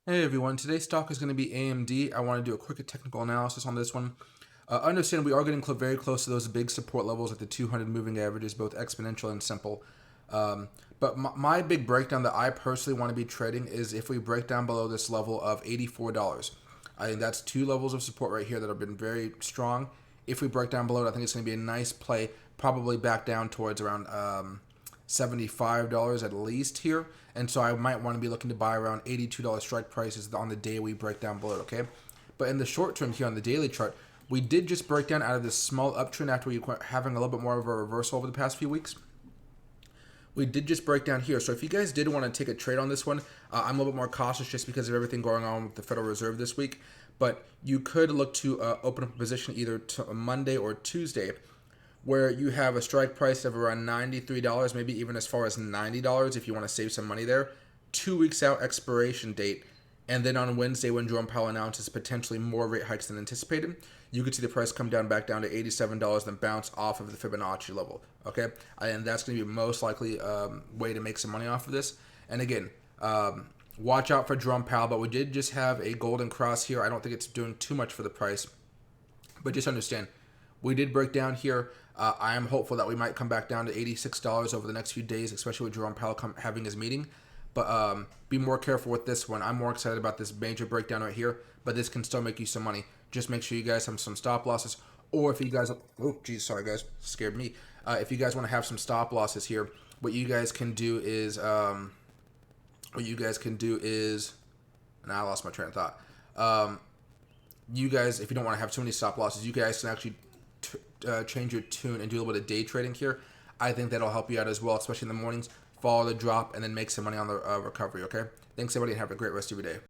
Hey everyone, today's stock is going to be AMD. I want to do a quick technical analysis on this one. Understand we are getting very close to those big support levels at the 200 moving averages, both exponential and simple. But my big breakdown that I personally want to be trading is if we break down below this level of $84. I think that's two levels of support right here that have been very strong. If we break down below it, I think it's going to be a nice play, probably back down towards around $75 at least here. And so I might want to be looking to buy around $82 strike prices on the day we break down below it, okay? But in the short term here on the daily chart, we did just break down out of this small uptrend after we were having a little bit more of a reversal over the past few weeks. We did just break down here. So if you guys did want to take a trade on this one, I'm a little bit more cautious just because of everything going on with the Federal Reserve this week. But you could look to open up a position either Monday or Tuesday where you have a strike price of around $93, maybe even as far as $90 if you want to save some money there. 2 weeks out expiration date. And then on Wednesday, when Jerome Powell announces potentially more rate hikes than anticipated, you could see the price come down back down to $87, then bounce off of the Fibonacci level. Okay, and that's going to be most likely way to make some money off of this. And again, watch out for Jerome Powell, but we did just have a golden cross here. I don't think it's doing too much for the price, but just understand we did break down here. I am hopeful that we might come back down to $86 over the next few days, especially with Jerome Powell having his meeting. But be more careful with this one. I'm more excited about this major breakdown right here, but this can still make you some money. Just make sure you guys have some stop losses, or if you guys, oh geez, sorry guys, scared me. If you guys want to have some stop losses here, what you guys can do is, and I lost my train of thought. You guys, if you don't want to have too many stop losses, you guys can actually change your tune and do a little bit of day trading here. I think that'll help you out as well, especially in the mornings. Follow the drop and then make some money on the recovery, okay? Thanks, everybody, and have a great rest of your day.